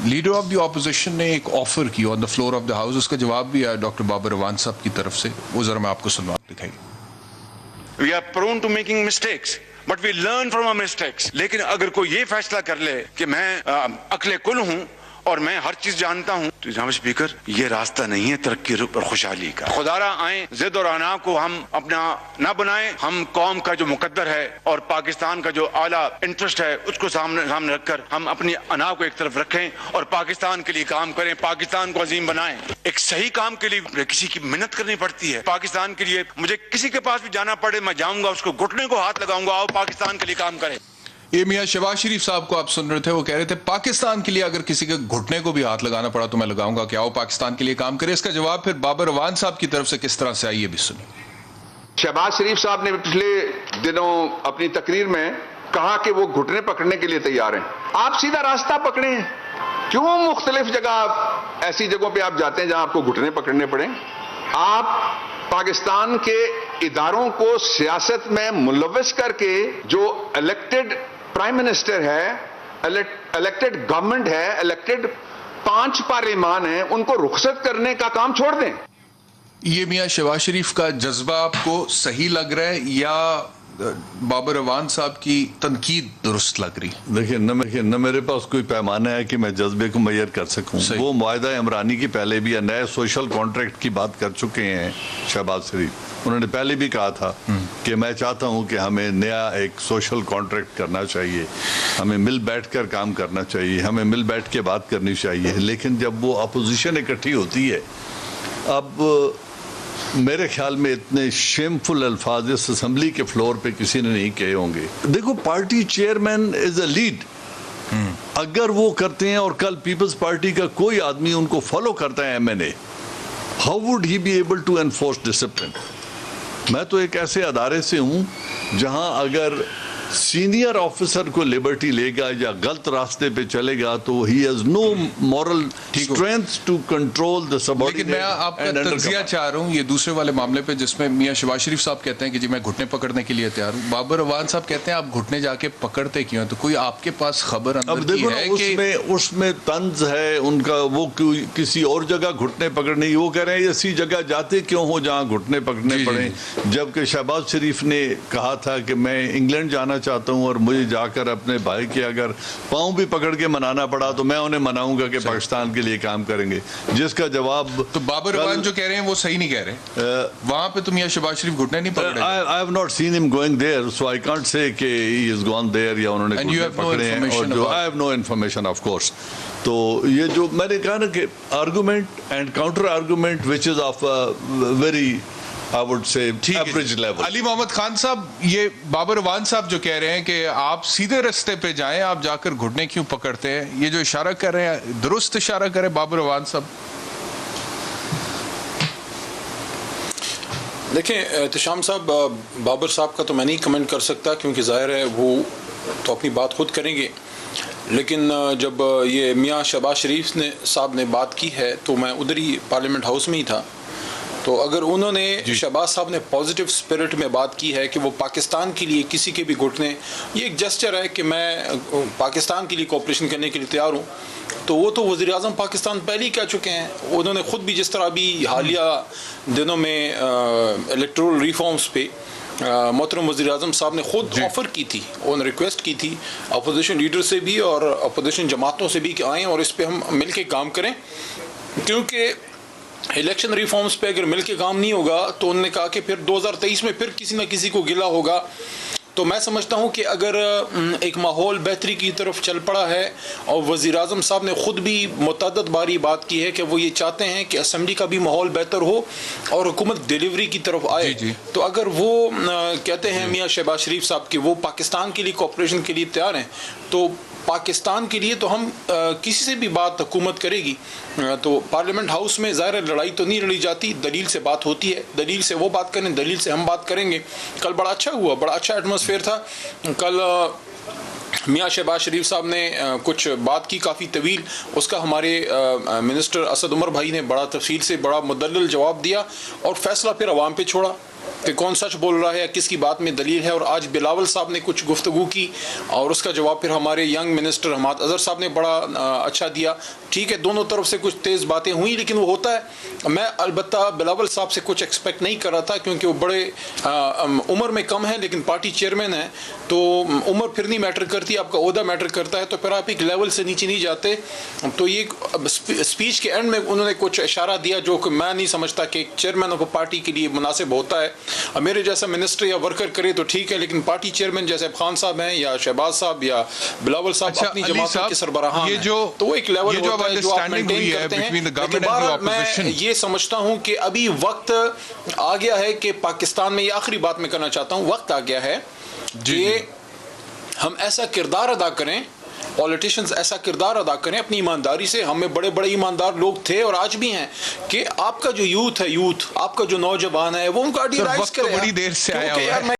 Leader of the opposition ने एक offer की on the floor of the house, उसका जवाब भी आया डॉक्टर बाबर अवान साहब की तरफ से, वो जरा मैं आपको सुनवा दिखाई। We are prone to making mistakes but we learn from our mistakes. लेकिन अगर कोई ये फैसला कर ले कि मैं अक्ले कुल हूं और मैं हर चीज जानता हूं, तो जनाब स्पीकर ये रास्ता नहीं है तरक्की और खुशहाली का। खुदारा आए जिद और अना को हम अपना ना बनाएं, हम कौम का जो मुकद्दर है और पाकिस्तान का जो आला इंटरेस्ट है उसको सामने रखकर हम अपनी अना को एक तरफ रखें और पाकिस्तान के लिए काम करें, पाकिस्तान को अजीम बनाएं। एक सही काम के लिए किसी की मेहनत करनी पड़ती है। पाकिस्तान के लिए मुझे किसी के पास भी जाना पड़े, मैं जाऊंगा, उसको घुटने को हाथ लगाऊंगा, आओ पाकिस्तान के लिए काम करें। ये मियां शहबाज शरीफ साहब को आप सुन रहे थे, वो कह रहे थे पाकिस्तान के लिए अगर किसी के घुटने को भी हाथ लगाना पड़ा तो मैं लगाऊंगा, कि आओ पाकिस्तान के लिए काम करें। इसका जवाब फिर बाबर अवान साहब की तरफ से किस तरह से आई ये भी सुनिए। शहबाज शरीफ साहब ने पिछले दिनों अपनी तकरीर में कहा कि वो घुटने पकड़ने के लिए तैयार हैं। आप सीधा रास्ता पकड़े, क्यों मुख्तलिफ जगह ऐसी जगहों पे आप जाते हैं जहां आपको घुटने पकड़ने पड़े? आप पाकिस्तान के इदारों को सियासत में मुलव्वस करके जो इलेक्टेड प्राइम मिनिस्टर है, इलेक्टेड गवर्नमेंट है, इलेक्टेड 5 पार्लिमान है, उनको रुखसत करने का काम छोड़ दें। ये मियां शहबाज शरीफ का जज्बा आपको सही लग रहा है या बाबर अवान साहब की तनकीद दुरुस्त लग रही? देखिए न मेरे पास कोई पैमाना है कि मैं जज्बे को मैयर कर सकूं। वो मुआहदा इमरानी की पहले भी नए सोशल कॉन्ट्रैक्ट की बात कर चुके हैं शहबाज शरीफ। उन्होंने पहले भी कहा था कि मैं चाहता हूं कि हमें नया एक सोशल कॉन्ट्रैक्ट करना चाहिए, हमें मिल बैठ कर काम करना चाहिए, हमें मिल बैठ के बात करनी चाहिए। लेकिन जब वो अपोजिशन इकट्ठी होती है, अब मेरे ख्याल में इतने शेमफुल अल्फाज इस असेंबली के फ्लोर पे किसी ने नहीं कहे होंगे। देखो, party chairman is a lead, अगर वो करते हैं और कल पीपल्स पार्टी का कोई आदमी उनको फॉलो करता है MNA, how would he be able to enforce discipline? मैं तो एक ऐसे अदारे से हूं जहां अगर सीनियर ऑफिसर को लिबर्टी लेगा या गलत रास्ते पे चलेगा तो he has no moral strength to control the subordinate. लेकिन मैं आपका तज्जिया चाह रहा हूं ये दूसरे वाले मामले पे, जिसमें मियां शहबाज शरीफ साहब कहते हैं कि जी मैं घुटने पकड़ने के लिए तैयार हूं। बाबर अवान साहब कहते हैं आप घुटने जाके पकड़ते क्यों हैं? तो कोई आपके पास खबर अंदर की है कि उसमें तंज है उनका, वो किसी और जगह घुटने पकड़ने, वो कह रहे हैं ऐसी जगह जाते क्यों हो जहां घुटने पकड़ने पड़े? जबकि शहबाज शरीफ ने कहा था कि मैं इंग्लैंड जाना चाहता हूं और मुझे जाकर अपने भाई के अगर पांव भी पकड़ के मनाना पड़ा तो मैं उन्हें मनाऊंगा कि पाकिस्तान के लिए काम करेंगे। जिसका जवाब तो बाबर अवान जो कह रहे हैं वो सही नहीं कह रहे। वहां पे तो मियां शहबाज शरीफ घुटने नहीं पकड़े। I have not seen him going there, so I can't say कि ही इज गॉन देयर या उन्होंने घुटने पकड़े हैं। और जो I have no information of course. तो ये जो मैंने कहा ना कि argument and counter argument which is of very I would say average level। Ali Mohammad Khan sahab, ये बाबर अवान साहब जो कह रहे हैं कि आप सीधे रास्ते पे जाएं, आप जाकर घुटने क्यों पकड़ते हैं, ये जो इशारा कर रहे हैं दुरुस्त इशारा करे बाबर अवान साहब? देखें एहतशाम साहब, बाबर साहब का तो मैं नहीं कमेंट कर सकता क्योंकि जाहिर है वो तो अपनी बात खुद करेंगे। लेकिन जब ये मियां शहबाज शरीफ साहब ने बात की है तो मैं उधर ही पार्लियामेंट हाउस में ही था। तो अगर उन्होंने, शहबाज साहब ने पॉजिटिव स्पिरिट में बात की है कि वो पाकिस्तान के लिए किसी के भी घुटने, ये एक जेस्चर है कि मैं पाकिस्तान के लिए कोऑपरेशन करने के लिए तैयार हूँ, तो वो तो वज़ीर आज़म पाकिस्तान पहले ही कह चुके हैं। उन्होंने ख़ुद भी जिस तरह अभी हालिया दिनों में इलेक्टोरल रिफॉर्म्स पे मोहतरम वज़ीर आज़म साहब ने ख़ुद ऑफ़र की थी, उन्होंने रिक्वेस्ट की थी अपोजिशन लीडर से भी और अपोजिशन जमातों से भी कि आएँ और इस पर हम मिल के काम करें, क्योंकि इलेक्शन रिफॉर्म्स पे अगर मिलके काम नहीं होगा तो उन्होंने कहा कि फिर 2023 में फिर किसी ना किसी को गिला होगा। तो मैं समझता हूँ कि अगर एक माहौल बेहतरी की तरफ चल पड़ा है और वज़ीर आज़म साहब ने ख़ुद भी मुतअद्दिद बारी बात की है कि वो ये चाहते हैं कि असम्बली का भी माहौल बेहतर हो और हुकूमत डिलीवरी की तरफ आए, तो अगर वो कहते हैं मियाँ शहबाज शरीफ साहब कि वो पाकिस्तान के लिए कोऑपरेशन के लिए तैयार हैं, तो पाकिस्तान के लिए तो हम किसी से भी बात हुकूमत करेगी तो पार्लियामेंट हाउस में ज़ाहिर लड़ाई तो नहीं लड़ी जाती, दलील से बात होती है, दलील से वो बात करें, दलील से हम बात करेंगे। कल बड़ा अच्छा हुआ, बड़ा अच्छा एटमॉस्फेयर था। कल मियाँ शहबाज शरीफ साहब ने कुछ बात की काफ़ी तवील, उसका हमारे मिनिस्टर असद उमर भाई ने बड़ा तफसील से बड़ा मुदल्लल जवाब दिया और फैसला फिर अवाम पे छोड़ा। कि कौन सच बोल रहा है या किसकी बात में दलील है। और आज बिलावल साहब ने कुछ गुफ्तगू की और उसका जवाब फिर हमारे यंग मिनिस्टर हमाद अजहर साहब ने बड़ा अच्छा दिया। ठीक है, दोनों तरफ से कुछ तेज़ बातें हुई, लेकिन वो होता है। मैं अलबत्ता बिलावल साहब से कुछ एक्सपेक्ट नहीं कर रहा था, क्योंकि वो बड़े उम्र में कम है, लेकिन पार्टी चेयरमैन है, तो उम्र फिर नहीं मैटर करती, आपका ओहदा मैटर करता है। तो फिर आप एक लेवल से नीचे नहीं जाते। तो ये स्पीच के एंड में उन्होंने कुछ इशारा दिया जो कि मैं नहीं समझता कि एक चेयरमैन ऑफ पार्टी के लिए मुनासिब होता है। मेरे जैसा मिनिस्टर या वर्कर करे तो ठीक है, लेकिन पार्टी चेयरमैन जैसे खान साहब हैं या शहबाज साहब या बिलावल साहब अच्छा, अपनी अली जमात साहब, के सरबराहान ये हैं, जो तो वो एक लेवल होता है जो आप मेंटेन हुई है करते हैं। between the government लेकिन and the बहरहाल मैं opposition। ये समझता हूं कि अभी वक्त आ गया है कि पाकिस्तान में, ये आखिरी बात मैं करना चाहता हूं, वक्त आ गया है कि हम ऐसा किरदार अदा करें, पॉलिटिशियंस ऐसा किरदार अदा करें अपनी ईमानदारी से। हमें बड़े बड़े ईमानदार लोग थे और आज भी हैं, कि आपका जो यूथ है, आपका जो नौजवान है, वो उनका आइडियलाइज वक्त तो करे। बड़ी देर से आया क्योंकि हुआ है। यार